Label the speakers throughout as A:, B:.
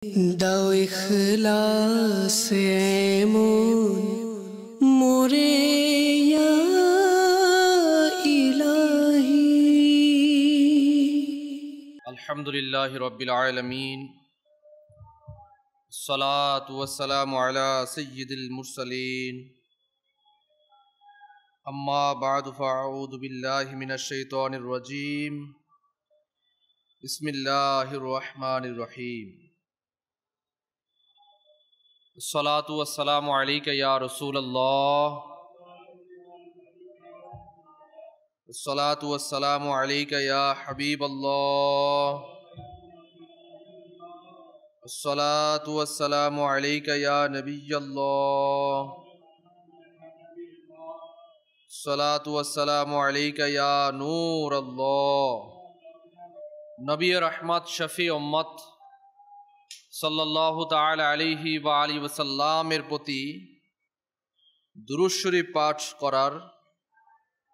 A: দাও ইখলাস এমন মোরে ইয়া ইলাহি।
B: আলহামদুলিল্লাহি রাব্বিল আলামিন, আসসালাতু ওয়াসসালামু আলা সাইয়্যিদিল মুরসালিন, আম্মা বা'দু ফাআউযু বিল্লাহি মিনাশ শাইতানির রাজীম। বিসমিল্লাহির রহমানির রহিম। আসসালাতু ওয়াসসালামু আলাইকা ইয়া রাসূলুল্লাহ, আসসালাতু ওয়াসসালামু আলাইকা ইয়া হাবিবাল্লাহ, আসসালাতু ওয়াসসালামু আলাইকা ইয়া নবিয়্যাল্লাহ, আসসালাতু ওয়াসসালামু আলাইকা ইয়া নূরাল্লাহ। নবী রহমত শফি উম্মত সাল্লাল্লাহু তাআলা আলাইহি ওয়া আলিহি ওয়াসাল্লামের প্রতি দুরূদ শরীফ পাঠ করার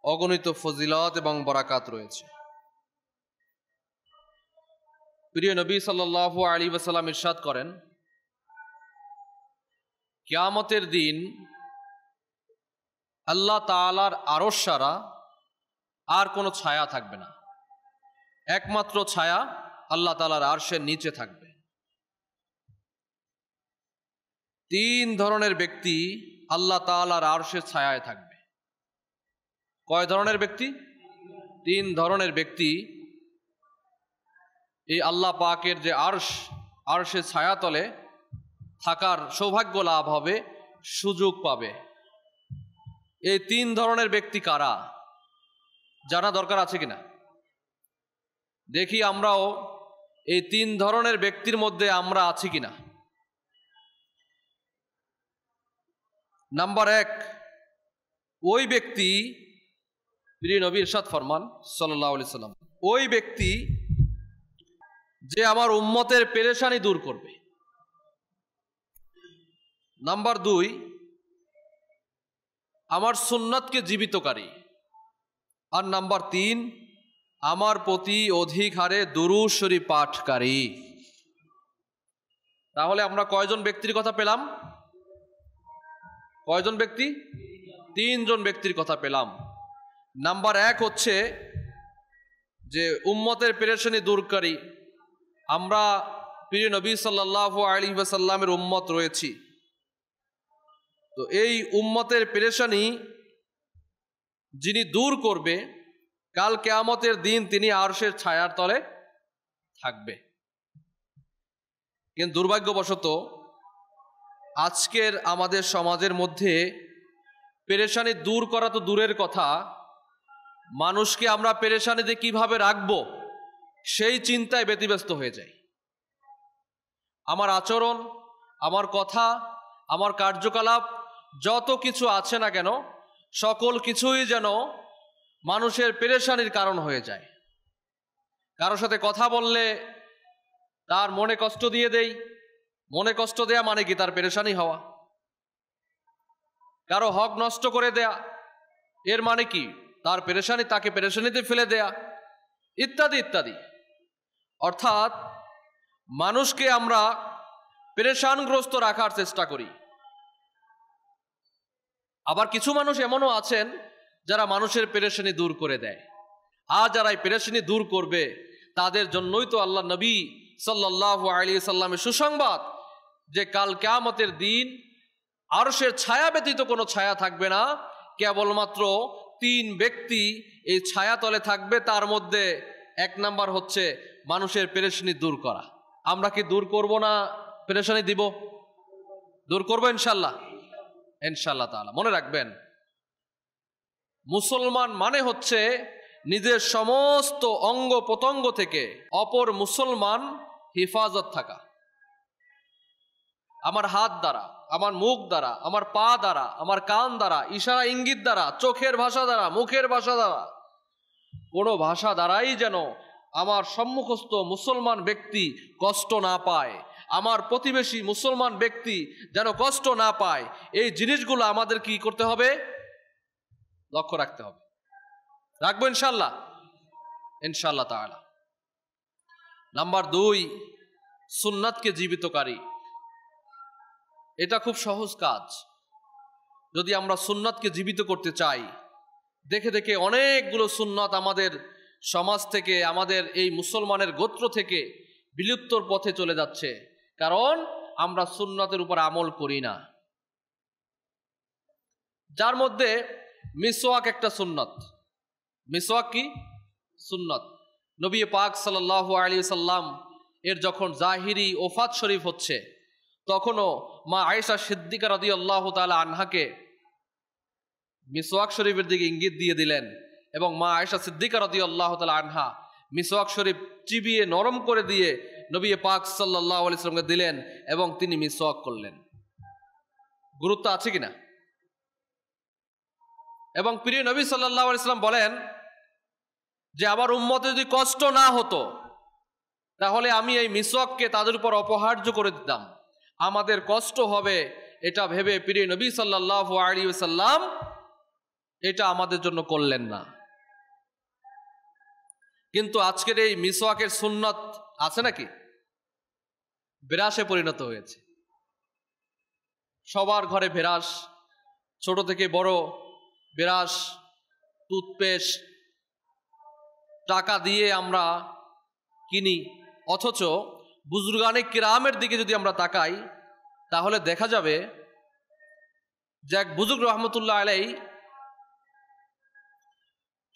B: অগণিত ফজিলত এবং বরাকাত রয়েছে। প্রিয় নবী সাল্লাল্লাহু আলাইহি ওয়াসাল্লাম ইরশাদ করেন, কিয়ামতের দিন আল্লাহ তাআলার আরশ ছাড়া আর কোনো ছায়া থাকবে না। একমাত্র ছায়া আল্লাহ তাআলার আরশের নিচে থাকবে। তিন ধরনের ব্যক্তি আল্লাহ তাআলার আরশের ছায়ায় থাকবে। কয় ধরনের ব্যক্তি? তিন ধরনের ব্যক্তি এই আল্লাহ পাকের যে আরশের ছায়াতলে থাকার সৌভাগ্য লাভ হবে, সুযোগ পাবে। এই তিন ধরনের ব্যক্তি কারা জানা দরকার আছে কিনা দেখি, আমরাও এই তিন ধরনের ব্যক্তির মধ্যে আমরা আছি কিনা। নাম্বার এক, ওই ব্যক্তি, প্রিয় নবী ইরশাদ ফরমান সাল্লাল্লাহু আলাইহি সাল্লাম, ওই ব্যক্তি যে আমার উম্মতের পেরেশানি দূর করবে। নাম্বার দুই, আমার সুন্নাতকে জীবিতকারী। আর নাম্বার তিন, আমার প্রতি অধিক হারে দুরূদ শরীফ পাঠকারী। তাহলে আমরা কয়জন ব্যক্তির কথা পেলাম? কয়জন ব্যক্তি? তিনজন ব্যক্তির কথা পেলাম। নাম্বার এক হচ্ছে যে উম্মতের পেরেশানি দূরকারী। আমরা প্রিয় নবী সাল্লাল্লাহু আলাইহি ওয়াসাল্লামের উম্মত রয়েছি, তো এই উম্মতের পেরেশানি যিনি দূর করবে, কাল কিয়ামতের দিন তিনি আরশের ছায়ার তলে থাকবে। কিন্তু দুর্ভাগ্যবশত আজকের আমাদের সমাজের মধ্যে পেরেশানি দূর করা তো দূরের কথা, মানুষকে আমরা পেরেশানিতে কিভাবে রাখবো সেই চিন্তায় ব্যতিব্যস্ত হয়ে যায়। আমার আচরণ, আমার কথা, আমার কার্যকলাপ যত কিছু আছে না কেন, সকল কিছুই যেন মানুষের পেরেশানির কারণ হয়ে যায়। কারোর সাথে কথা বললে তার মনে কষ্ট দিয়ে দেই। মনে কষ্ট দেয়া মানে কি? তার পেরেশানি হওয়া। কারো হক নষ্ট করে দেয়া, এর মানে কি? তার পেরেশানি, তাকে পেরেশানিতে ফেলে দেয়া, ইত্যাদি ইত্যাদি। অর্থাৎ মানুষকে আমরা পেরেশানগ্রস্ত রাখার চেষ্টা করি। আবার কিছু মানুষ এমনও আছেন যারা মানুষের পেরেশানি দূর করে দেয়। আর যারা এই পেরেশানি দূর করবে, তাদের জন্যই তো আল্লাহ নবী সাল্লাল্লাহু আলাইহি সাল্লামের সুসংবাদ যে কাল কিয়ামতের দিন আরশের ছায়া ব্যতীত কোনো ছায়া থাকবে না। কেবলমাত্র তিন ব্যক্তি এই ছায়া তলে থাকবে। তার মধ্যে এক নাম্বার হচ্ছে মানুষের পেরেশানি দূর করা। আমরা কি দূর করব না পেরেশানি দিব? দূর করবো ইনশাল্লাহ, ইনশাল্লাহ তাআলা। মনে রাখবেন, মুসলমান মানে হচ্ছে নিজের সমস্ত অঙ্গ প্রত্যঙ্গ থেকে অপর মুসলমান হিফাজত থাকা। আমার হাত দ্বারা, আমার মুখ দ্বারা, আমার পা দ্বারা, আমার কান দ্বারা, ইশারা ইঙ্গিত দ্বারা, চোখের ভাষা দ্বারা, মুখের ভাষা দ্বারা, কোনো ভাষা দ্বারাই যেন আমার সম্মুখস্থ মুসলমান ব্যক্তি কষ্ট না পায়, আমার প্রতিবেশী মুসলমান ব্যক্তি যেন কষ্ট না পায়, এই জিনিসগুলো আমাদের কি করতে হবে? লক্ষ্য রাখতে হবে। রাখবো ইনশাল্লাহ, ইনশাল্লাহ তাআলা। নাম্বার দুই, সুন্নাতকে জীবিতকারী। এটা খুব সহজ কাজ। যদি আমরা সুন্নাতকে জীবিত করতে চাই, দেখে দেখে অনেকগুলো সুন্নাত আমাদের সমাজ থেকে, আমাদের এই মুসলমানের গোত্র থেকে বিলুপ্তর পথে চলে যাচ্ছে, কারণ আমরা সুন্নাতের উপর আমল করি না। যার মধ্যে মিসওয়াক একটা সুন্নাত। মিসওয়াক কি সুন্নাত? নবী পাক সাল্লাল্লাহু আলাইহি সাল্লাম এর যখন জাহিরি ওফাত শরীফ হচ্ছে, তখনও মা আয়েশা সিদ্দিকা রাদিয়াল্লাহু তাআলা আনহাকে মিসওয়াক শরীফের দিকে ইঙ্গিত দিয়ে দিলেন, এবং মা আয়েশা সিদ্দিকা রাদিয়াল্লাহু তাআলা আনহা মিসওয়াক শরীফ চিবিয়ে নরম করে দিয়ে নবী পাক সাল্লাল্লাহু আলাইহি সাল্লামকে দিলেন, এবং তিনি মিসওয়াক করলেন। গুরুত্ব আছে কিনা? এবং প্রিয় নবী সাল্লাল্লাহু আলাইহি সাল্লাম বলেন যে আমার উম্মতে যদি কষ্ট না হতো, তাহলে আমি এই মিসওয়াককে তাদের উপর অপহার্য করে দিতাম। আমাদের কষ্ট হবে এটা ভেবে প্রিয় নবী সাল্লাল্লাহু আলাইহি ওয়াসাল্লাম এটা আমাদের জন্য করলেন না। কিন্তু আজকের এই মিসওয়াকের সুন্নাত আছে নাকি? বিরাসে পরিণত হয়েছে। সবার ঘরে বিরাস, ছোট থেকে বড় বিরাস, টুথপেস্ট টাকা দিয়ে আমরা কিনি। অথচ বুজুর্গানে কিরামের দিকে যদি আমরা তাকাই, তাহলে দেখা যাবে যে এক বুজুর্গ রহমতুল্লাহ আলাইহি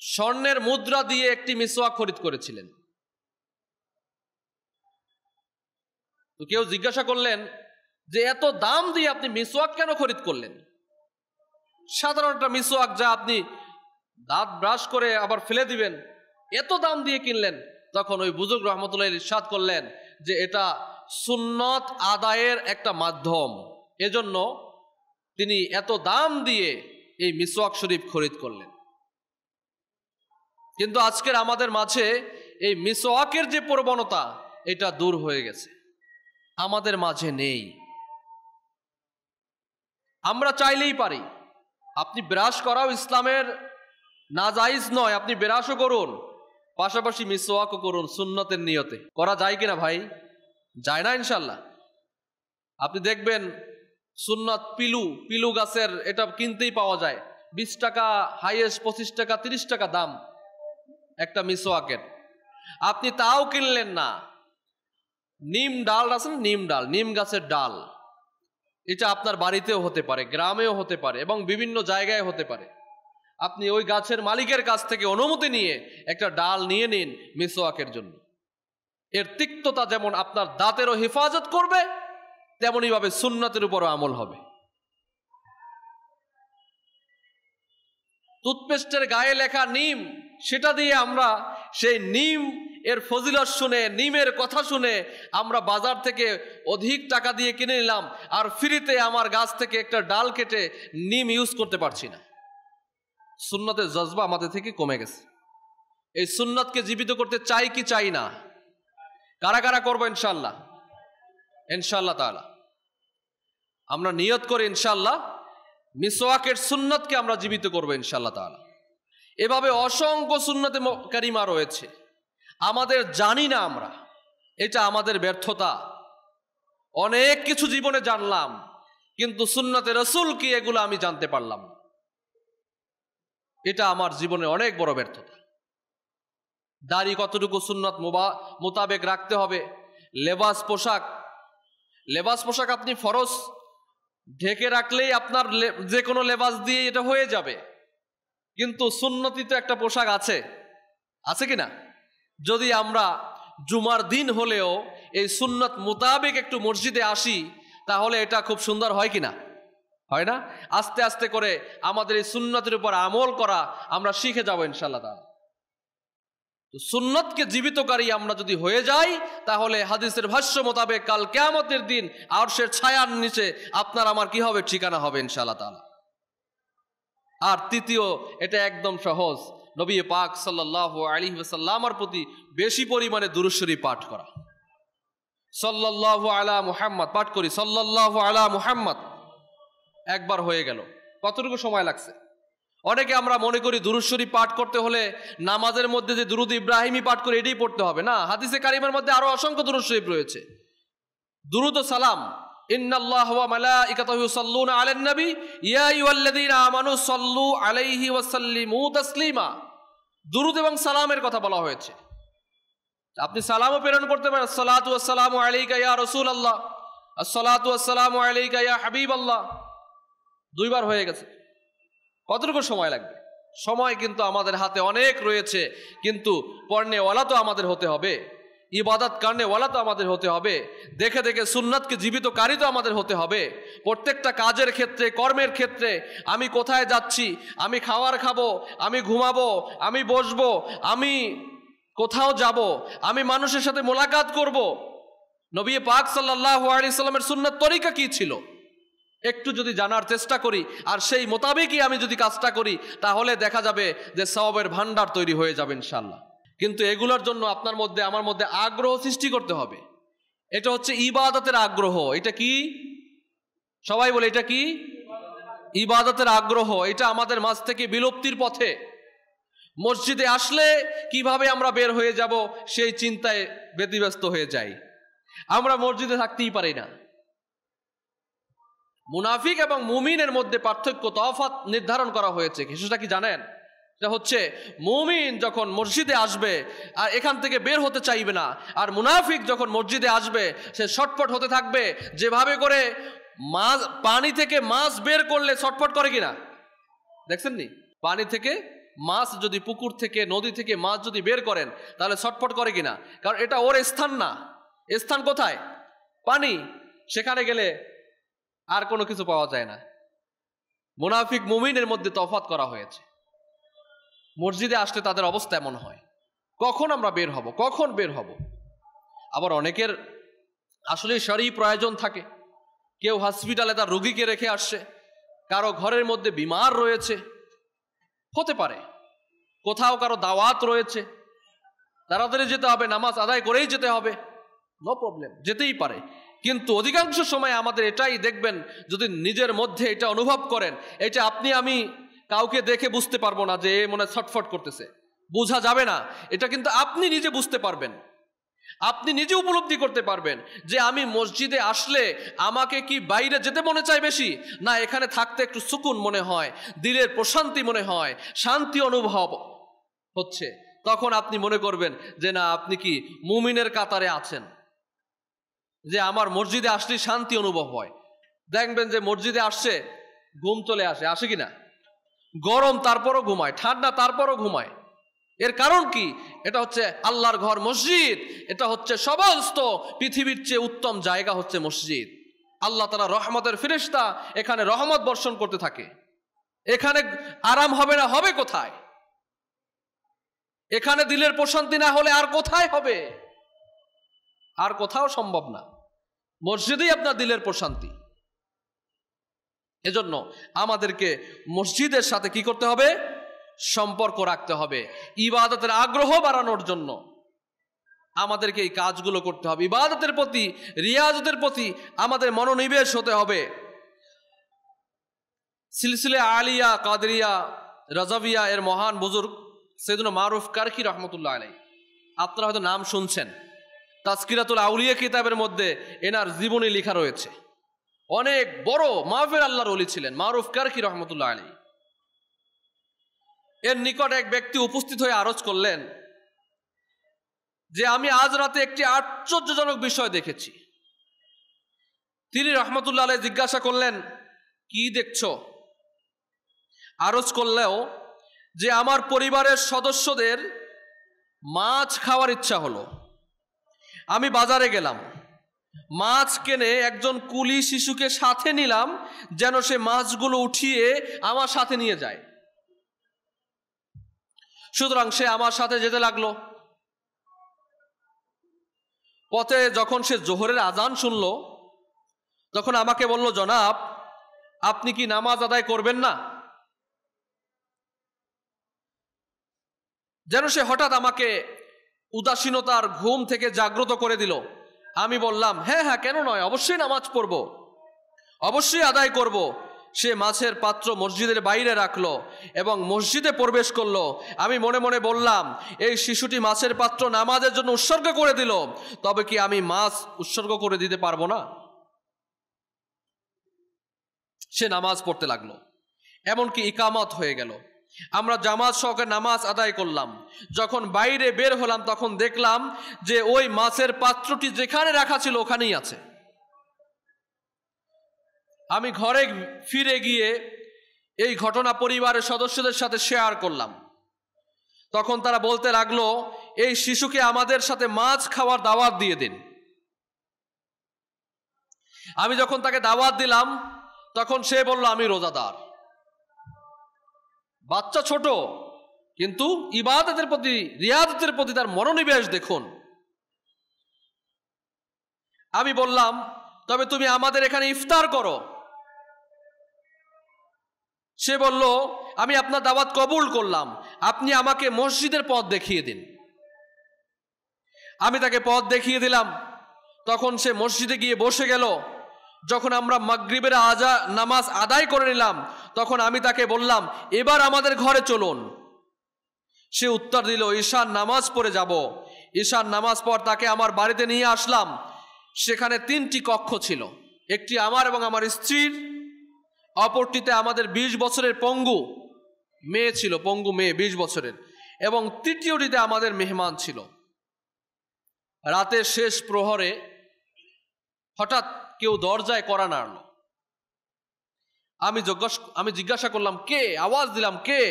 B: স্বর্ণের মুদ্রা দিয়ে একটি মিসওয়াক খরিদ করেছিলেন। তো কেউ জিজ্ঞাসা করলেন যে এত দাম দিয়ে আপনি মিসওয়াক কেন খরিদ করলেন? সাধারণ একটা মিসওয়াক যা আপনি দাঁত ব্রাশ করে আবার ফেলে দিবেন, এত দাম দিয়ে কিনলেন। তখন ওই বুজুর্গ রহমতুল্লাহ ইরশাদ করলেন যে এটা সুন্নত আদায়ের একটা মাধ্যম, এজন্য তিনি এত দাম দিয়ে এই মিসওয়াক শরীফ খরিদ করলেন। কিন্তু আজকের আমাদের মাঝে এই মিসওয়াকের যে প্রবণতা, এটা দূর হয়ে গেছে, আমাদের মাঝে নেই। আমরা চাইলেই পারি। আপনি ব্রাশ করাও ইসলামের নাজাইজ নয়, আপনি ব্রাশও করুন, পাশাপাশি মিসওয়াকও করুন সুন্নতের নিয়তে। করা যায় কিনা ভাই? যায় না ইনশাল্লাহ। আপনি দেখবেন সুন্নত পিলু গাছের এটা কিনতেই পাওয়া যায়, 20 টাকা হাইয়েস্ট, 25 টাকা 30 টাকা দাম একটা মিসওয়াকের। আপনি তাও কিনলেন না। নিম ডাল আছে না, নিম গাছের ডাল, এটা আপনার বাড়িতেও হতে পারে, গ্রামেও হতে পারে, এবং বিভিন্ন জায়গায় হতে পারে। আপনি ওই গাছের মালিকের কাছ থেকে অনুমতি নিয়ে একটা ডাল নিয়ে নিন মিসওয়াকের জন্য। এর তিক্ততা যেমন আপনার দাঁতেরও হেফাজত করবে, তেমনি ভাবে সুন্নতের উপরও আমল হবে। টুথপেস্টের গায়ে লেখা নিম, সেটা দিয়ে আমরা সেই নিম এর ফজিলত শুনে, নিমের কথা শুনে আমরা বাজার থেকে অধিক টাকা দিয়ে কিনে নিলাম, আর ফ্রিতে আমার গাছ থেকে একটা ডাল কেটে নিম ইউজ করতে পারছি না। সুন্নতের জজবা আমাদের থেকে কমে গেছে। এই সুন্নতকে জীবিত করতে চাই কি চাই না? কারা কারা করবো ইনশাল্লাহ? ইনশাল্লাহ তাআলা আমরা নিয়ত করি ইনশাল্লাহ মিসওয়াকের সুন্নতকে আমরা জীবিত করবো ইনশাল্লাহ তাআলা। এভাবে অসংখ্য সুন্নতে কারিমা রয়েছে, আমাদের জানি না আমরা, এটা আমাদের ব্যর্থতা। অনেক কিছু জীবনে জানলাম, কিন্তু সুন্নতে রাসূল কি এগুলো আমি জানতে পারলাম না। এটা আমার জীবনে অনেক বড় ব্যর্থতা। দাড়ি কতটুকু সুন্নত মোতাবেক রাখতে হবে, লেবাস পোশাক আপনি ফরজ ঢেকে রাখলেই আপনার যে কোনো লেবাস দিয়ে এটা হয়ে যাবে, কিন্তু সুন্নতি তো একটা পোশাক আছে কিনা? যদি আমরা জুমার দিন হলেও এই সুন্নত মোতাবেক একটু মসজিদে আসি, তাহলে এটা খুব সুন্দর হয় কিনা? হয় না? আস্তে আস্তে করে আমাদের এই সুন্নতের উপর আমল করা আমরা শিখে যাব ইনশাআল্লাহ তাআলা। তো সুন্নতকে জীবিতকারী আমরা যদি হয়ে যাই, তাহলে হাদিসের ভাষ্য মোতাবেক কাল কিয়ামতের দিন আরশের ছায়ার নিচে আপনার আমার কি হবে? ঠিকানা হবে ইনশাআল্লাহ তাআলা। আর তৃতীয়, এটা একদম সহজ, নবী পাক সাল্লাল্লাহু আলাইহি ওয়াসাল্লামের প্রতি বেশি পরিমাণে দুরূদ শরীফ পাঠ করা। সাল্লাল্লাহু আলা মুহাম্মদ পাঠ করি, সাল্লাল্লাহু আলা মুহাম্মদ। একবার হয়ে গেল, কতটুকু সময় লাগছে? অনেকে আমরা মনে করি দুরূদ শরীফ পাঠ করতে হলে নামাজের মধ্যে যে দুরূদ ইব্রাহিমী পাঠ করে এটাই পড়তে হবে। না, হাদিসে কারিমের মধ্যে আরো অসংখ্য দুরূদ শরীফ রয়েছে। দুরুদ ও সালাম, ইন্নাল্লাহ ওয়া মালাইকাতাহু ইউসাল্লুনা আলান নবী ইয়া আইয়ুহাল্লাযীনা আমানু সাল্লু আলাইহি ওয়া সাল্লিমু তাসলিমা। দুরুদ এবং সালামের কথা বলা হয়েছে। আপনি সালামও প্রেরণ করতে পারেন, আসসালাতু ওয়াসসালামু আলাইকা ইয়া রাসূলুল্লাহ, আসসালাতু ওয়াসসালামু আলাইকা ইয়া হাবিবাল্লাহ। দুইবার হয়ে গেছে। কতটুকু সময় লাগবে? সময় কিন্তু আমাদের হাতে অনেক রয়েছে, কিন্তু পড়নেওয়ালা তো আমাদের হতে হবে, ইবাদত করনেওয়ালা তো আমাদের হতে হবে, দেখে দেখে সুন্নাতকে জীবিতকারী তো আমাদের হতে হবে। প্রত্যেকটা কাজের ক্ষেত্রে, কর্মের ক্ষেত্রে, আমি কোথায় যাচ্ছি, আমি খাবার খাবো, আমি ঘুমাবো, আমি বসবো, আমি কোথাও যাব, আমি মানুষের সাথে মোলাকাত করব, নবী পাক সাল্লাল্লাহু আলাইহি সাল্লামের সুন্নাত তরিকা কি ছিল একটু যদি জানার চেষ্টা করি আর সেই মোতাবেকই আমি যদি কাজটা করি, তাহলে দেখা যাবে যে সওয়াবের ভান্ডার তৈরি হয়ে যাবে ইনশাআল্লাহ। কিন্তু এগুলোর জন্য আপনার মধ্যে, আমার মধ্যে আগ্রহ সৃষ্টি করতে হবে। এটা হচ্ছে ইবাদতের আগ্রহ। এটা কি? সবাই বলে এটা কি? ইবাদতের আগ্রহ। এটা আমাদের মাঝ থেকে বিলুপ্তির পথে। মসজিদে আসলে কিভাবে আমরা বের হয়ে যাব সেই চিন্তায় ব্যতিব্যস্ত হয়ে যাই। আমরা মসজিদে থাকতেই পারি না। মুনাফিক এবং মুমিনের মধ্যে পার্থক্য, তফাৎ নির্ধারণ করা হয়েছে। সেটা কি জানেন? এটা হচ্ছে মুমিন যখন মসজিদে আসবে আর এখান থেকে বের হতে চাইবে না, আর মুনাফিক যখন মসজিদে আসবে সে ছটফট হতে থাকবে। যেভাবে করে মাছ, পানি থেকে মাছ বের করলে ছটফট করে কিনা দেখছেন নি? পানি থেকে মাছ যদি, পুকুর থেকে, নদী থেকে মাছ যদি বের করেন তাহলে ছটফট করে কিনা? কারণ এটা ওর স্থান না। স্থান কোথায়? পানি। সেখানে গেলে আর কোনো কিছু পাওয়া যায় না। মুনাফিক মুমিনের মধ্যে তফাৎ করা হয়েছে। মসজিদে আসলে তাদের অবস্থা এমন হয়, কখন আমরা বের হব, কখন বের হব। আবার অনেকের আসলে শরঈ প্রয়োজন থাকে। কেউ হসপিটালে তার রোগীকে রেখে আসছে, কারো ঘরের মধ্যে বিমার রয়েছে, হতে পারে কোথাও কারো দাওয়াত রয়েছে, তাড়াতাড়ি যেতে হবে, নামাজ আদায় করেই যেতে হবে, নো প্রবলেম, যেতেই পারে। কিন্তু অধিকাংশ সময় আমাদের এটাই দেখবেন, যদি নিজের মধ্যে এটা অনুভব করেন, এটা আপনি আমি কাউকে দেখে বুঝতে পারবো না যে এ মনে ছটফট করতেছে, বোঝা যাবে না। এটা কিন্তু আপনি নিজে বুঝতে পারবেন, আপনি নিজে উপলব্ধি করতে পারবেন যে আমি মসজিদে আসলে আমাকে কি বাইরে যেতে মনে চায় বেশি, না এখানে থাকতে একটু সুকুন মনে হয়, দিলের প্রশান্তি মনে হয়, শান্তি অনুভব হচ্ছে। তখন আপনি মনে করবেন যে না, আপনি কি মুমিনের কাতারে আছেন, যে আমার মসজিদে আসলে শান্তি অনুভব হয়। দেখবেন যে মসজিদে আসছে, ঘুম চলে আসে, আসে কিনা? গরম তারপরও ঘুমায়, ঠান্ডা তারপরও ঘুমায়। এর কারণ কি? এটা হচ্ছে আল্লাহর ঘর মসজিদ। এটা হচ্ছে সমস্ত পৃথিবীর চেয়ে উত্তম জায়গা হচ্ছে মসজিদ। আল্লাহ তাআলা রহমতের ফেরেশতা এখানে রহমত বর্ষণ করতে থাকে। এখানে আরাম হবে না, হবে কোথায়? এখানে দিলের প্রশান্তি না হলে আর কোথায় হবে? আর কোথাও সম্ভব না। মসজিদেই আপনার দিলের প্রশান্তি। এজন্য আমাদেরকে মসজিদের সাথে কি করতে হবে? সম্পর্ক রাখতে হবে। ইবাদতের আগ্রহ বাড়ানোর জন্য আমাদেরকে এই কাজগুলো করতে হবে। ইবাদতের প্রতি, রিয়াজতের প্রতি আমাদের মনোনিবেশ হতে হবে। সিলসিলে আলিয়া কাদরিয়া রাজাভিয়া এর মহান বুজুর্গ সৈয়দনা মারুফ কারখি রহমতুল্লাহ আলাইহি, আপনারা হয়তো নাম শুনছেন। তাজকিরাতুল আউলিয়া কিতাবের মধ্যে এনার জীবনী লেখা রয়েছে। অনেক বড় মাহফিল আল্লাহর ওলি ছিলেন মারুফ কারখি রহমতুল্লাহ আলাইহি। এর নিকট এক ব্যক্তি উপস্থিত হয়ে আরজ করলেন যে আমি আজ রাতে একটি আশ্চর্যজনক বিষয় দেখেছি। তিনি রহমতুল্লাহ আলাইহি জিজ্ঞাসা করলেন, কি দেখছো? আরজ করলেও যে আমার পরিবারের সদস্যদের মাছ খাওয়ার ইচ্ছা হলো। আমি বাজারে গেলাম, মাছ কিনে একজন কুলি শিশুকে সাথে নিলাম যেন সে মাছগুলো উঠিয়ে আমার সাথে নিয়ে যায়। সুতরাং সে আমার সাথে যেতে লাগলো। পথে যখন সে জোহরের আজান শুনল, তখন আমাকে বলল, জনাব আপনি কি নামাজ আদায় করবেন না? যেন সে হঠাৎ আমাকে উদাসীনতার ঘুম থেকে জাগ্রত করে দিল। আমি বললাম, হ্যাঁ হ্যাঁ, কেন নয়, অবশ্যই নামাজ পড়ব, অবশ্যই আদায় করব। সে মাছের পাত্র মসজিদের বাইরে রাখলো এবং মসজিদে প্রবেশ করলো। আমি মনে মনে বললাম, এই শিশুটি মাছের পাত্র নামাজের জন্য উৎসর্গ করে দিল, তবে কি আমি মাছ উৎসর্গ করে দিতে পারবো না? সে নামাজ পড়তে লাগলো, এমনকি ইকামত হয়ে গেল। আমরা জামাত সহকারে নামাজ আদায় করলাম। যখন বাইরে বের হলাম তখন দেখলাম যে ওই মাছের পাত্রটি যেখানে রাখা ছিল ওখানেই আছে। আমি ঘরে ফিরে গিয়ে এই ঘটনা পরিবারের সদস্যদের সাথে শেয়ার করলাম। তখন তারা বলতে লাগলো, এই শিশুকে আমাদের সাথে মাছ খাওয়ার দাওয়াত দিয়ে দিন। আমি যখন তাকে দাওয়াত দিলাম তখন সে বলল, আমি রোজাদার। বাচ্চা ছোট, কিন্তু ইবাদতের প্রতি, রিয়াদতের প্রতি তার মনোনিবেশ দেখুন। আমি বললাম, তবে তুমি আমাদের এখানে ইফতার করো। সে বলল, আমি আপনার দাওয়াত কবুল করলাম, আপনি আমাকে মসজিদের পথ দেখিয়ে দিন। আমি তাকে পথ দেখিয়ে দিলাম। তখন সে মসজিদে গিয়ে বসে গেল। যখন আমরা মাগরিবের নামাজ আদায় করে নিলাম তখন আমি তাকে বললাম, এবার আমাদের ঘরে চলুন। সে উত্তর দিল, ঈশার নামাজ পড়ে যাব। ঈশার নামাজ পর তাকে আমার বাড়িতে নিয়ে আসলাম। সেখানে 3টি কক্ষ ছিল, একটি আমার এবং আমার স্ত্রীর, অপরটিতে আমাদের 20 বছরের পঙ্গু মেয়ে ছিল, পঙ্গু মেয়ে 20 বছরের, এবং তৃতীয়টিতে আমাদের মেহমান ছিল। রাতের শেষ প্রহরে হঠাৎ কেউ দরজায় কড়া নাড়ল। আমি জিজ্ঞাসা করলাম, কে? আওয়াজ দিলাম, কে?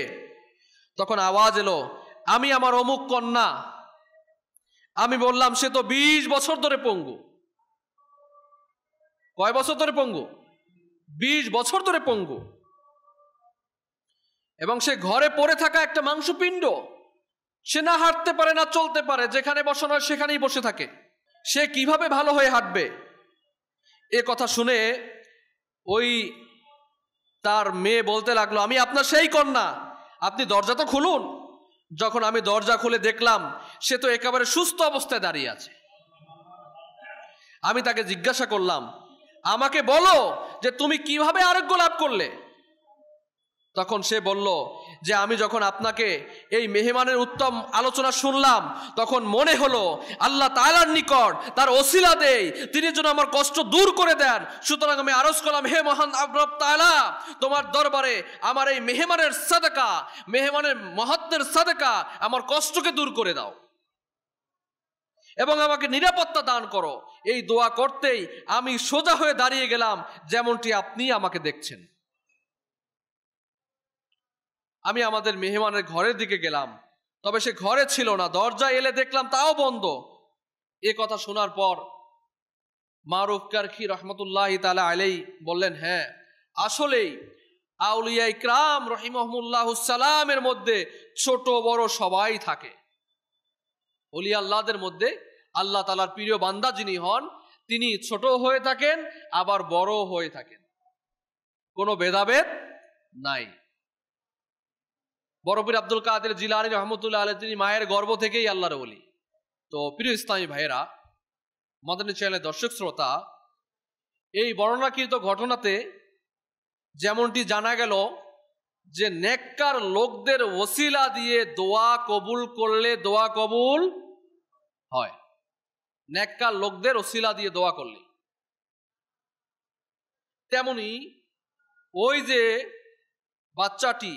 B: তখন আওয়াজ এলো, আমি আমার অমুক কন্যা। আমি বললাম, সে তো 20 বছর ধরে পঙ্গু। কয় বছর ধরে পঙ্গু? 20 বছর ধরে পঙ্গু, এবং সে ঘরে পড়ে থাকা একটা মাংসপিণ্ড। সে না হাঁটতে পারে, না চলতে পারে, যেখানে বসানো হয় সেখানেই বসে থাকে। সে কিভাবে ভালো হয়ে হাঁটবে? এ কথা শুনে ওই তার মেয়ে বলতে লাগলো, আমি আপনার সেই কন্যা, আপনি দরজা তো খুলুন। যখন আমি দরজা খুলে দেখলাম সে তো একেবারে সুস্থ অবস্থায় দাঁড়িয়ে আছে। আমি তাকে জিজ্ঞাসা করলাম, আমাকে বলো যে তুমি কিভাবে আরোগ্য লাভ করলে? তখন সে বলল যে আমি যখন আপনাকে এই মেহমানের উত্তম আলোচনা শুনলাম তখন মনে হলো আল্লাহ তাআলার নিকট তার ওসিলা দেই, তিনি যেন আমার কষ্ট দূর করে দেন। সুতরাং আমি আরজ করলাম, হে মহান রব তাআলা, তোমার দরবারে আমার এই মেহমানের সাদাকা, মেহমানের মহত্বের সাদাকা আমার কষ্টকে দূর করে দাও এবং আমাকে নিরাপত্তা দান করো। এই দোয়া করতেই আমি সোজা হয়ে দাঁড়িয়ে গেলাম, যেমনটি আপনি আমাকে দেখছেন। আমি আমাদের মেহমানের ঘরের দিকে গেলাম, তবে সে ঘরে ছিল না। দরজায় এলে দেখলাম তাও বন্ধ। এ কথা শোনার পর মারুফ কারখি রহমতুল্লাহি তাআলা আলাইহি বললেন, হ্যাঁ, আসলেই আউলিয়া ইকরাম রহিমাহুমুল্লাহুস সালামের মধ্যে ছোট বড় সবাই থাকে। ওলিয়া আল্লাহদের মধ্যে আল্লাহ তাআলার প্রিয় বান্দা যিনি হন তিনি ছোট হয়ে থাকেন, আবার বড় হয়ে থাকেন, কোনো ভেদাভেদ নাই। বড় পীর আব্দুল কাদের জিলানী রহমতুল্লাহ আলাইহি তিনি মায়ের গর্ভ থেকেই আল্লাহর ওলি। তো প্রিয় ইসলামী ভাইয়েরা, মাদানী চ্যানেলের দর্শক শ্রোতা, এই বর্ণনাকৃত ঘটনাতে যেমনটি জানা গেল যে নেককার লোকদের ওসিলা দিয়ে দোয়া কবুল করলে দোয়া কবুল হয়। নেককার লোকদের ওসিলা দিয়ে দোয়া করলে, তেমনি ওই যে বাচ্চাটি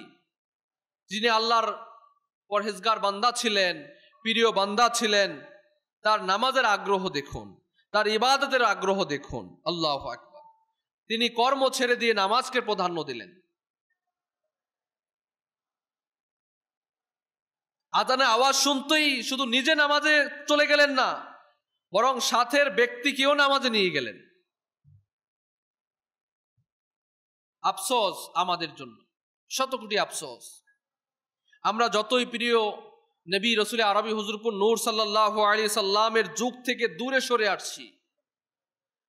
B: যিনি আল্লাহর পরহেজগার বান্দা ছিলেন, প্রিয় বান্দা ছিলেন, তার নামাজের আগ্রহ দেখুন, তার ইবাদতের আগ্রহ দেখুন। আল্লাহু আকবার। তিনি কর্ম ছেড়ে দিয়ে নামাজকে প্রাধান্য দিলেন। আজানের আওয়াজ শুনতেই শুধু নিজে নামাজে চলে গেলেন না, বরং সাথের ব্যক্তিকেও নামাজে নিয়ে গেলেন। আফসোস আমাদের জন্য, শত কোটি আফসোস। আমরা যতই প্রিয় নবী রসুল আরবি হুজুরপুর নূর সাল্লাল্লাহু আলাইহি সাল্লামের যুগ থেকে দূরে সরে আসছি,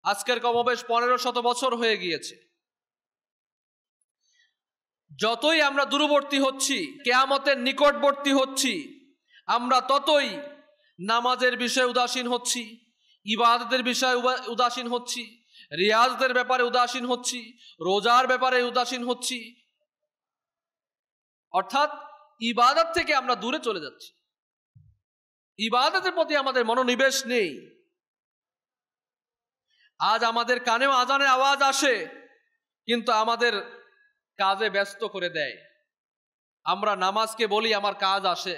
B: আজকের কমবেশ 1500 বছর হয়ে গিয়েছে, যতই আমরা দূরবর্তী হচ্ছি, কিয়ামতের নিকটবর্তী হচ্ছি, আমরা ততই নামাজের বিষয়ে উদাসীন হচ্ছি, ইবাদতের বিষয়ে উদাসীন হচ্ছি, রিয়াজতের ব্যাপারে উদাসীন হচ্ছি, রোজার ব্যাপারে উদাসীন হচ্ছি, অর্থাৎ ইবাদত থেকে আমরা দূরে চলে যাচ্ছি। ইবাদতের প্রতি আমাদের মনোনিবেশ নেই। আজ আমাদের কানেও আজানের আওয়াজ আসে, কিন্তু আমাদের কাজে ব্যস্ত করে দেয়। আমরা নামাজকে বলি আমার কাজ আসে,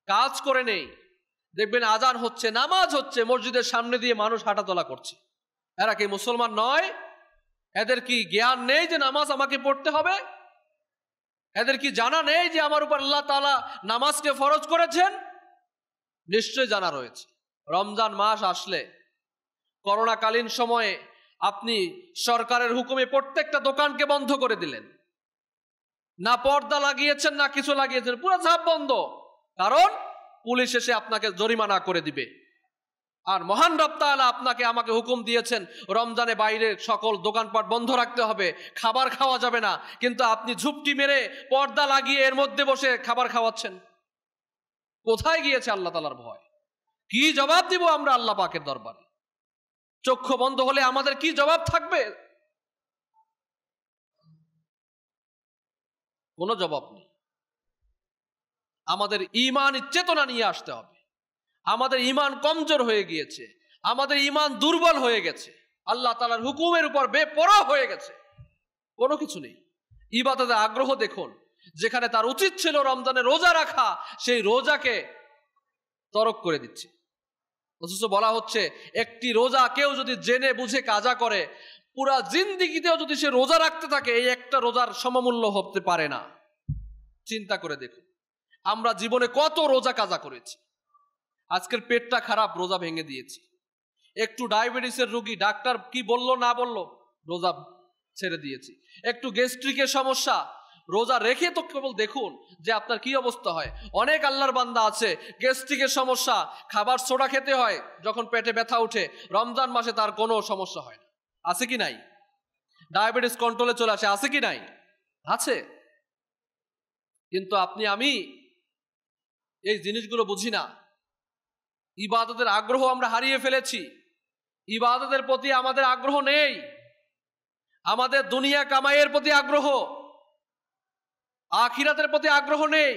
B: কাজ করে নেই। দেখবেন আজান হচ্ছে, নামাজ হচ্ছে, মসজিদের সামনে দিয়ে মানুষ হাঁটাচলা করছে। এরা কি মুসলমান নয়? এদের কি জ্ঞান নেই যে নামাজ আমাকে পড়তে হবে? এদের কি জানা নেই যে আমার উপর আল্লাহ তাআলা নামাজকে ফরজ করেছেন? নিশ্চয় জানা রয়েছে। রমজান মাস আসলে, করোনাকালীন সময়ে আপনি সরকারের হুকুমে প্রত্যেকটা দোকানকে বন্ধ করে দিলেন, না পর্দা লাগিয়েছেন না কিছু লাগিয়েছেন, পুরো ঝাপ বন্ধ। কারণ পুলিশ এসে আপনাকে জরিমানা করে দিবে। আর মহান রব তাআলা আপনাকে আমাকে হুকুম দিয়েছেন রমজানে বাইরে সকল দোকানপাট বন্ধ রাখতে হবে, খাবার খাওয়া যাবে না, কিন্তু আপনি ঝুপটি মেরে পর্দা লাগিয়ে এর মধ্যে বসে খাবার খাওয়াচ্ছেন। কোথায় গিয়েছে আল্লাহ তাআলার ভয়? কি জবাব দিব আমরা আল্লাহ পাকের দরবারে? চক্ষু বন্ধ হলে আমাদের কি জবাব থাকবে? কোনো জবাব নেই। আমাদের ঈমান চেতনা নিয়ে আসতে হবে। আমাদের ঈমান কমজোর হয়ে গিয়েছে, আমাদের ঈমান দুর্বল হয়ে গেছে, আল্লাহ তাআলার হুকুমের উপর বেপরোয়া হয়ে গেছে, কোনো কিছু নেই। ইবাদতের আগ্রহ দেখুন, যেখানে তার উচিত ছিল রমজানে রোজা রাখা, সেই রোজাকে তরক করে দিচ্ছে। অথচ বলা হচ্ছে একটি রোজা কেউ যদি জেনে বুঝে কাজা করে, পুরা জিন্দিগিতেও যদি সে রোজা রাখতে থাকে, এই একটা রোজার সমমূল্য হতে পারে না। চিন্তা করে দেখুন, আমরা জীবনে কত রোজা কাজা করেছি। আজকের পেটটা খারাপ, রোজা ভেঙে দিয়েছি। একটু ডায়াবেটিসের রোগী, ডাক্তার কি বললো না বললো, রোজা ছেড়ে দিয়েছি। একটু গ্যাস্ট্রিকের সমস্যা, রোজা রেখে তো কেবল দেখুন যে আপনার কি অবস্থা হয়। অনেক আল্লাহর বান্দা আছে গ্যাস্ট্রিকের সমস্যা, খাবার সোডা খেতে হয় যখন পেটে ব্যথা উঠে, রমজান মাসে তার কোনো সমস্যা হয় না। আছে কি নাই? ডায়াবেটিস কন্ট্রোলে চলে আসে, আছে কি নাই? আছে। কিন্তু আপনি আমি এই জিনিসগুলো বুঝি না। ইবাদতের আগ্রহ আমরা হারিয়ে ফেলেছি। ইবাদতের প্রতি আমাদের আগ্রহ নেই। আমাদের দুনিয়া কামাইয়ের প্রতি আগ্রহ, আখিরাতের প্রতি আগ্রহ নেই।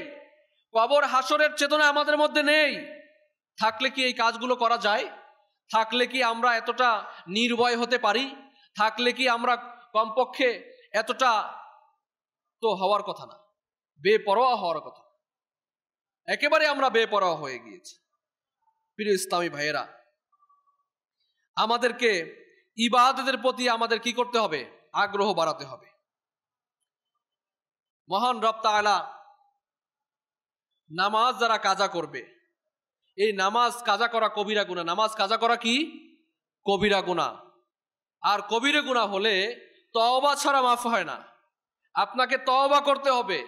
B: কবর হাসরের চেতনা আমাদের মধ্যে নেই। থাকলে কি এই কাজগুলো করা যায়? থাকলে কি আমরা এতটা নির্ভয় হতে পারি? থাকলে কি আমরা কমপক্ষে এতটা তো হওয়ার কথা না, বেপরোয়া হওয়ার কথা। একেবারে আমরা বেপরোয়া হয়ে গিয়েছি। প্রিয় ইসলামী ভাইয়েরা, আমাদেরকে ইবাদতের প্রতি আমাদের কি করতে হবে? আগ্রহ বাড়াতে হবে। মহান রব তাআলা নামাজ যারা কাজা করবে, এই নামাজ কাজা করা কবিরা গুনাহ। নামাজ কাজা করা কি? কবিরা গুনাহ। আর কবিরা গুনাহ হলে তওবা ছাড়া মাফ হয় না। আপনাকে তওবা করতে হবে,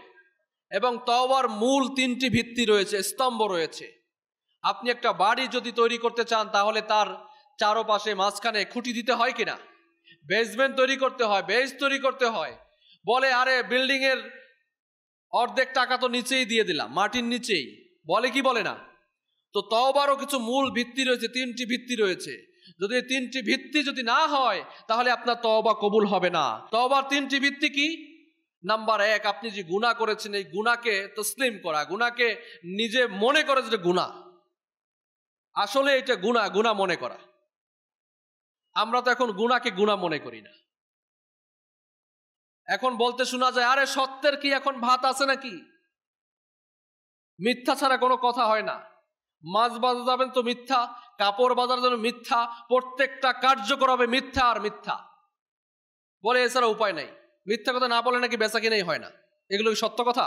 B: এবং তওবার মূল 3টি ভিত্তি রয়েছে, স্তম্ভ রয়েছে। আপনি একটা বাড়ি যদি তৈরি করতে চান, তাহলে তার চারপাশে মাঝখানে খুঁটি দিতে হয় কিনা? বেসমেন্ট তৈরি করতে হয়, বেস তৈরি করতে হয়। বলে আরে বিল্ডিং এর অর্ধেক টাকা তো নিচেই দিয়ে দিলাম, মাটির নিচেই, বলে কি বলে না? তো তওবারও কিছু মূল ভিত্তি রয়েছে, 3টি ভিত্তি রয়েছে। যদি 3টি ভিত্তি যদি না হয়, তাহলে আপনার তওবা কবুল হবে না। তওবার 3টি ভিত্তি কি? নাম্বার 1, আপনি যে গুনাহ করেছেন, এই গুনাহকে তসলিম করা, গুনাহকে নিজে মনে করে যে গুনাহ, আসলে এটা গুনাহ, গুনাহ মনে করা। আমরা তো এখন গুনাহকে গুনাহ মনে করি না। এখন বলতে শোনা যায়, আরে সত্যের কি এখন ভাত আছে নাকি? মিথ্যা ছাড়া কোনো কথা হয় না। মাছ বাজার যাবেন তো মিথ্যা, কাপড় বাজার যাবেন মিথ্যা, প্রত্যেকটা কার্যকর হবে মিথ্যা আর মিথ্যা। বলে এছাড়া উপায় নাই। মিথ্যা কথা না বলে নাকি বেচা কিনাই হয় না। এগুলো কি সত্য কথা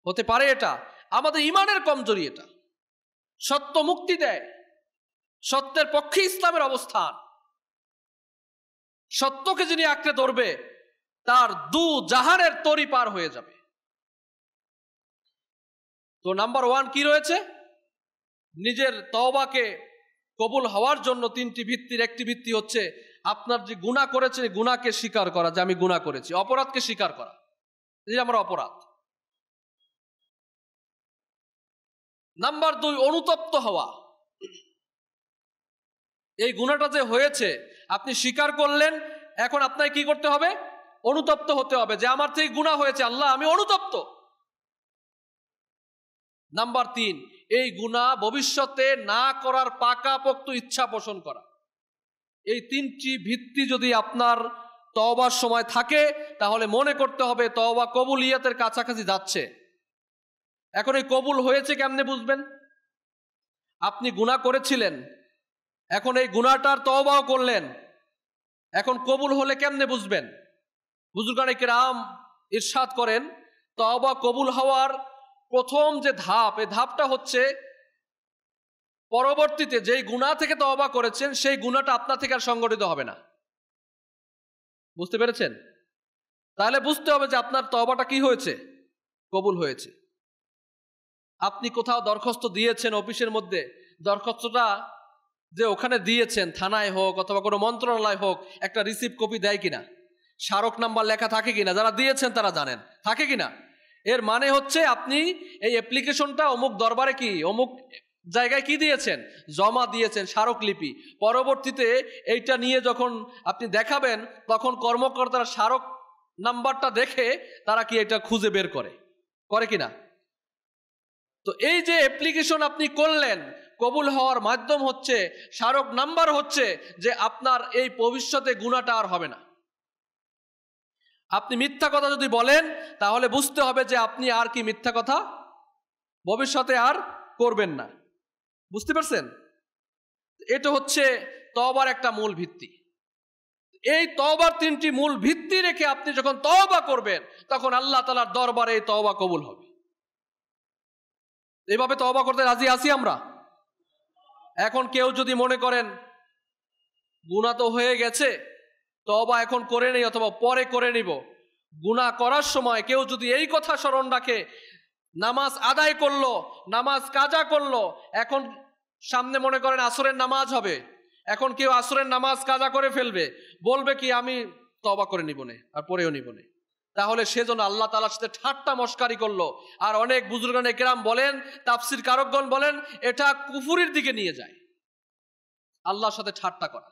B: হতে পারে? এটা আমাদের ঈমানের কমজোরি। এটা সত্য মুক্তি দেয়, সত্যের পক্ষে ইসলামের অবস্থান। সত্যকে যিনি আঁকড়ে ধরবে, তার দু জাহানের তরি পার হয়ে যাবে। তো নাম্বার 1 কি রয়েছে? নিজের তওবাকে কবুল হওয়ার জন্য 3টি ভিত্তির একটি ভিত্তি হচ্ছে আপনার যে গুনাহ করেছেন, গুনাহকে স্বীকার করা, যে আমি গুনাহ করেছি, অপরাধকে স্বীকার করা, যে আমার অপরাধ। নাম্বার 2, অনুতপ্ত হওয়া। এই গুনাহটা যে হয়েছে আপনি স্বীকার করলেন, এখন আপনাকে কি করতে হবে? অনুতপ্ত হতে হবে যে আমার থেকে গুনাহ হয়েছে, আল্লাহ আমি অনুতপ্ত। নাম্বার 3, এই গুনাহ ভবিষ্যতে না করার পাকাপোক্ত ইচ্ছা পোষণ করা। এই 3টি ভিত্তি যদি আপনার তওবার সময় থাকে তাহলে মনে করতে হবে তওবা কবুলিয়াতের কাছাকাছি যাচ্ছে। এখন এই কবুল হয়েছে কেমনে বুঝবেন? আপনি গুনাহ করেছিলেন, এখন এই গুনাহটার তওবাও করলেন, এখন কবুল হলে কেমনে বুঝবেন? বুজুর্গানে কেরাম ইরশাদ করেন তওবা কবুল হওয়ার প্রথম যে ধাপ, এই ধাপটা হচ্ছে পরবর্তীতে যেই গুনাহ থেকে তওবা করেছেন সেই গুনাহটা আপনার থেকে আর সংগঠিত হবে না। বুঝতে পেরেছেন? তাহলে বুঝতে হবে যে আপনার তওবাটা কি হয়েছে? কবুল হয়েছে। আপনি কোথাও দরখাস্ত দিয়েছেন অফিসের মধ্যে, দরখাস্তটা যে ওখানে দিয়েছেন থানায় হোক অথবা কোনো মন্ত্রণালয় হোক, একটা রিসিপ্ট কপি দেয় কিনা, স্মারক নাম্বার লেখা থাকে কিনা, যারা দিয়েছেন তারা জানেন থাকে কিনা। এর মানে হচ্ছে আপনি এই অ্যাপ্লিকেশনটা অমুক দরবারে কি অমুক জায়গায় কি দিয়েছেন, জমা দিয়েছেন স্মারকলিপি। পরবর্তীতে এইটা নিয়ে যখন আপনি দেখাবেন তখন কর্মকর্তারা স্মারক নাম্বারটা দেখে তারা কি এটা খুঁজে বের করে কিনা। তো এই যে অ্যাপ্লিকেশন আপনি করলেন, কবুল হওয়ার মাধ্যম হচ্ছে, স্মারক নাম্বার হচ্ছে যে আপনার এই ভবিষ্যতে গুনাহটা আর হবে না। আপনি মিথ্যা কথা যদি বলেন তাহলে বুঝতে হবে যে আপনি আর কি মিথ্যা কথা ভবিষ্যতে আর করবেন না। বুঝতে পারছেন? এটা হচ্ছে তওবার একটা মূল ভিত্তি। এই তওবার 3টি মূল ভিত্তি রেখে আপনি যখন তওবা করবেন তখন আল্লাহ তাআলার দরবারে এই তওবা কবুল হবে। এইভাবে তওবা করতে রাজি আছি আমরা? এখন কেউ যদি মনে করেন গুনাহ তো হয়ে গেছে, তওবা এখন করে নেই অথবা পরে করে নিব, গুনাহ করার সময় কেউ যদি এই কথা স্মরণ রাখে, নামাজ আদায় করলো, নামাজ কাজা করলো, এখন সামনে মনে করেন আসরের নামাজ হবে, এখন কেউ আসরের নামাজ কাজা করে ফেলবে, বলবে কি আমি তওবা করে নিব না আর পরেও নিব না, তাহলে সেজন্য আল্লাহ তাআলার সাথে ঠাট্টা মশকারি করলো। আর অনেক বুজুর্গানে কেরাম বলেন, তাফসীর কারকগণ বলেন, এটা কুফুরির দিকে নিয়ে যায়, আল্লাহর সাথে ঠাট্টা করা।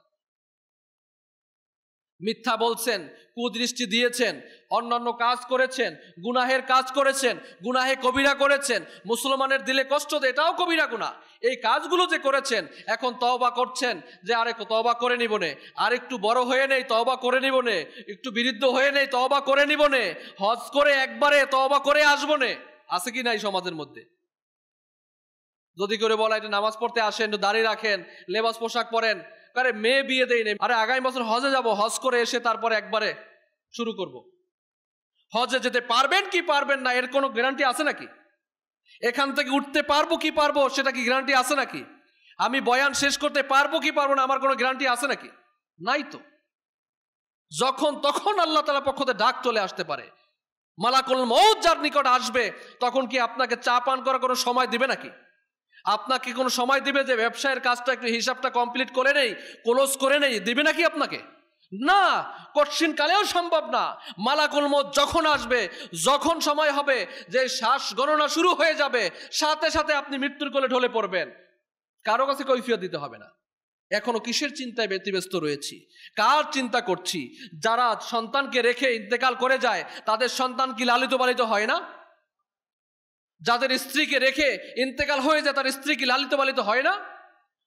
B: মিথ্যা বলছেন, কুদৃষ্টি দিয়েছেন, অন্যান্য কাজ করেছেন, গুনাহের কাজ করেছেন, গুনাহে কবিরা করেছেন, মুসলমানের দিলে কষ্ট দেয়, এটাও কবিরা গুনাহ। এই কাজগুলো যে করেছেন, এখন তওবা করছেন যে আরে তওবা করে নিব নে, আর একটু বড় হয়ে নেই তওবা করে নিব নে, একটু বিরুদ্ধ হয়ে নেই তওবা করে নিব নে, হজ করে একবারে তওবা করে আসবো নে। আছে কি নাই সমাজের মধ্যে? যদি করে বলা এটা নামাজ পড়তে আসেন, দাড়ি রাখেন, লেবাস পোশাক পরেন, আরে মেয়ে বিয়ে দেই নেই, আরে আগামী বছর হজে যাব, হজ করে এসে তারপরে একবারে শুরু করব। হজে যেতে পারবেন কি পারবেন না এর কোনো গ্যারান্টি আছে নাকি? এখান থেকে উঠতে পারবো কি পারবো সেটা কি গ্যারান্টি আছে নাকি? আমি বয়ান শেষ করতে পারবো কি পারবো না আমার কোনো গ্যারান্টি আছে নাকি? নাই তো। যখন তখন আল্লাহ তাআলার পক্ষ থেকে ডাক চলে আসতে পারে। মালাকুল মউত যার নিকট আসবে তখন কি আপনাকে চা পান করার কোনো সময় দিবে নাকি? আপনাকে কোনো সময় দিবে যে ব্যবসায়ের কাজটা একটু হিসাবটা কমপ্লিট করে নেই, ক্লোজ করে নেই, দিবে নাকি আপনাকে? না, কঠিন কালেও সম্ভব না। মালাকুল মউত যখন আসবে, যখন সময় হবে যে শ্বাস গণনা শুরু হয়ে যাবে, সাথে সাথে আপনি মৃত্যুর কোলে ঢলে পড়বেন, কারো কাছে কৈফিয়ত দিতে হবে না। এখনো কিসের চিন্তায় ব্যতিব্যস্ত রয়েছি, কার চিন্তা করছি? যারা সন্তানকে রেখে ইন্তেকাল করে যায় তাদের সন্তান কি লালিত পালিত হয় না? যাদের স্ত্রীকে রেখে ইন্তেকাল হয়ে যায় তার স্ত্রী কি লালিত পালিত হয় না?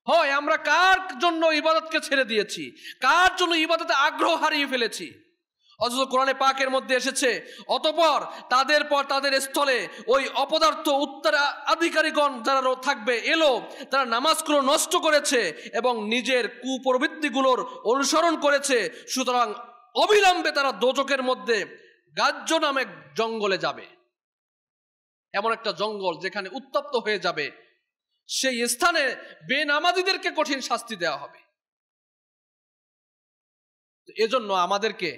B: হয়। আমরা কার জন্য ইবাদতকে ছেড়ে দিয়েছি, কার জন্য ইবাদতে আগ্রহ হারিয়ে ফেলেছি। অথচ কোরআনে পাকের মধ্যে এসেছে, অতঃপর তাদের পর তাদের স্থলে ওই অপদার্থ উত্তরাধিকারীগণ যারা থাকবে এলো, তারা নামাজগুলো নষ্ট করেছে এবং নিজের কুপ্রবৃত্তিগুলোর অনুসরণ করেছে, সুতরাং অবিলম্বে তারা দোজখের মধ্যে গাহ্য নামে জঙ্গলে যাবে। এমন একটা জঙ্গল যেখানে উত্তপ্ত হয়ে যাবে, সেই স্থানে বেনামাজীদেরকে কঠিন শাস্তি দেওয়া হবে। এজন্য আমাদেরকে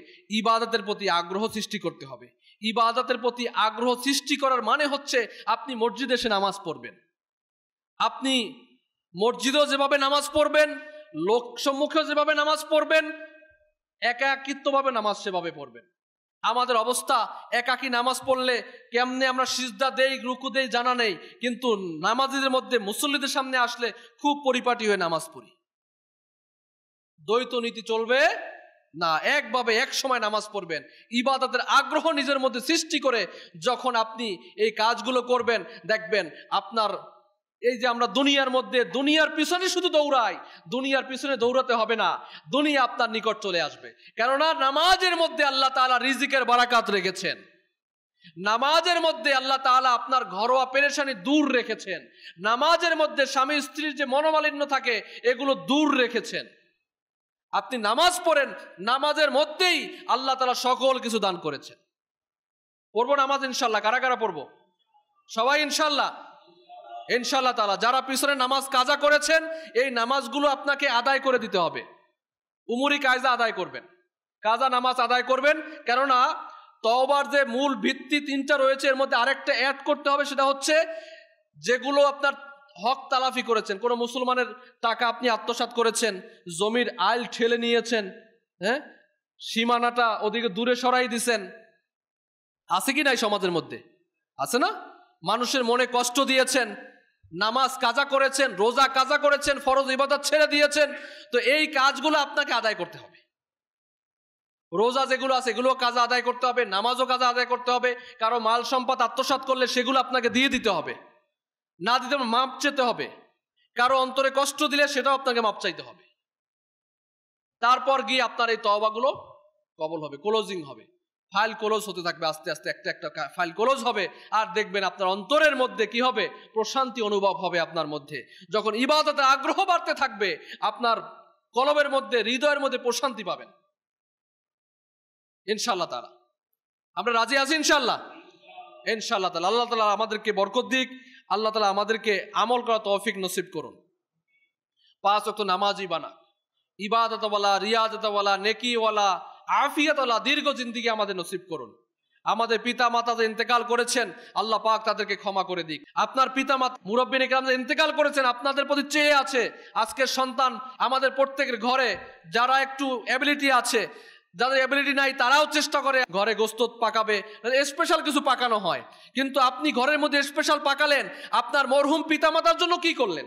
B: ইবাদতের প্রতি আগ্রহ সৃষ্টি করতে হবে। ইবাদতের প্রতি আগ্রহ সৃষ্টি করার মানে হচ্ছে আপনি মসজিদে এসে নামাজ পড়বেন, আপনি মসজিদেও যেভাবে নামাজ পড়বেন, লোক সম্মুখেও যেভাবে নামাজ পড়বেন, একাকিত্বভাবে নামাজ সেভাবে পড়বেন। আমাদের অবস্থা, একাকী নামাজ পড়লে কেমনে আমরা সিজদা দেই, রুকু দেই জানা নেই, কিন্তু নামাজীদের মধ্যে মুসল্লিদের সামনে আসলে খুব পরিপাটি হয়ে নামাজ পড়ি। দ্বৈত নীতি চলবে না, একভাবে এক সময় নামাজ পড়বেন। ইবাদতের আগ্রহ নিজের মধ্যে সৃষ্টি করে যখন আপনি এই কাজগুলো করবেন, দেখবেন আপনার এই যে আমরা দুনিয়ার মধ্যে দুনিয়ার পিছনে শুধু দৌড়াই, দুনিয়ার পিছনে দৌড়াতে হবে না, দুনিয়া আপনার নিকট চলে আসবে। কেননা নামাজের মধ্যে আল্লাহ তাআলা রিজিকের বারাকাত রেখেছেন, নামাজের মধ্যে আল্লাহ তাআলা আপনার ঘরোয়া পেরেশানি দূর রেখেছেন, নামাজের মধ্যে স্বামী স্ত্রীর যে মনোমালিন্য থাকে এগুলো দূর রেখেছেন। আপনি নামাজ পড়েন, নামাজের মধ্যেই আল্লাহ তাআলা সকল কিছু দান করেছেন। পড়বো নামাজ ইনশাল্লাহ? কারা কারা পড়বো? সবাই ইনশাল্লাহ? ইনশাল্লাহ তাআলা যারা পিছনে নামাজ কাজা করেছেন এই নামাজগুলো আপনাকে আদায় করে দিতে হবে। উমরি কায়দা আদায় করবেন, কাজা নামাজ আদায় করবেন। কেননা তওবার যে মূল ভিত্তি তিনটা রয়েছে এর মধ্যে আরেকটা অ্যাড করতে হবে, সেটা হচ্ছে যেগুলো আপনার হক তালাফি করেছেন, কোনো মুসলমানের টাকা আপনি আত্মসাৎ করেছেন, জমির আইল ঠেলে নিয়েছেন, হ্যাঁ, সীমানাটা ওদিকে দূরে সরাই দিছেন, আছে কি নাই সমাজের মধ্যে? আছে না? মানুষের মনে কষ্ট দিয়েছেন, নামাজ কাজা করেছেন, রোজা কাজা করেছেন, ফরজ ইবাদত ছেড়ে দিয়েছেন, তো এই কাজগুলো আপনাকে আদায় করতে হবে। রোজা যেগুলো আছে এগুলো কাজা আদায় করতে হবে, নামাজও কাজা আদায় করতে হবে। কারো মাল সম্পদ আত্মসাৎ করলে সেগুলো আপনাকে দিয়ে দিতে হবে, না দিতে মাপ চেতে হবে। কারো অন্তরে কষ্ট দিলে সেটাও আপনাকে মাপ চাইতে হবে। তারপর গিয়ে আপনার এই তওবাগুলো কবুল হবে, ক্লোজিং হবে, ফাইল ক্লোজ হতে থাকবে। আস্তে আস্তে একটা একটা ফাইল ক্লোজ হবে, আর দেখবেন আপনার অন্তরের মধ্যে কি হবে? প্রশান্তি অনুভব হবে আপনার মধ্যে। যখন ইবাদতে আগ্রহ বাড়তে থাকবে আপনার কলবের মধ্যে, হৃদয়ের মধ্যে প্রশান্তি পাবেন ইনশাআল্লাহ তাআলা। আমরা রাজি আছি ইনশাআল্লাহ? ইনশাআল্লাহ তাআলা। আল্লাহ তাআলা আমাদেরকে বরকত দিক, আল্লাহ তাআলা আমাদেরকে আমল করা তৌফিক নসিব করুন। 5 ওয়াক্ত নামাজি বানা, ইবাদতওয়ালা, রিয়াজতওয়ালা, নেকিওয়ালা, আফিয়াতওয়ালা দীর্ঘ জিন্দেগি আমাদের নসিব করুন। আমাদের পিতা মাতা যে ইন্তেকাল করেছেন আল্লাহ পাক তাদেরকে ক্ষমা করে দিক। আপনার পিতা মাতা মুরব্বিনে কেরাম যে ইন্তেকাল করেছেন আপনাদের প্রতি চেয়ে আছে। আজকের সন্তান আমাদের প্রত্যেকের ঘরে যারা একটু অ্যাবিলিটি আছে, যাদের অ্যাবিলিটি নাই তারাও চেষ্টা করে ঘরে গোস্ত পাকাবে, স্পেশাল কিছু পাকানো হয়। কিন্তু আপনি ঘরের মধ্যে স্পেশাল পাকালেন, আপনার মরহুম পিতামাতার জন্য কি করলেন?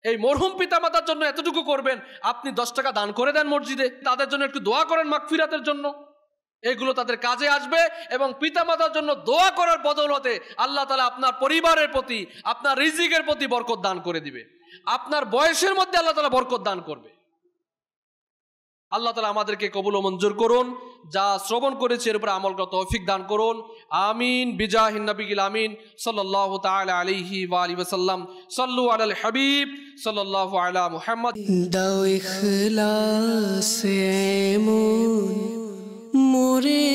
B: এই মরহুম পিতামাতার জন্য এতটুকু করবেন, আপনি 10 টাকা দান করে দেন মসজিদে, তাদের জন্য একটু দোয়া করেন মাগফিরাতের জন্য, এগুলো তাদের কাজে আসবে। এবং পিতামাতার জন্য দোয়া করার বদৌলতে আল্লাহ তাআলা আপনার পরিবারের প্রতি, আপনার রিজিকের প্রতি বরকত দান করে দিবে। আপনার বয়সের মধ্যে আল্লাহ তাআলা বরকত দান করবে। আল্লাহ তাআলা আমাদেরকে কবুল ও মঞ্জুর করুন, যা শ্রবণ করেছি এর উপর আমল করার তৌফিক দান করুন। আমিন বিজাহিন নবিয়িল আমিন সাল্লাল্লাহু তাআলা আলাইহি ওয়া আলিহি ওয়াসাল্লাম। সাল্লু আলাল হাবিব সাল্লাল্লাহু আলা মুহাম্মদ।
A: দাও ইখলাস এমন মোরে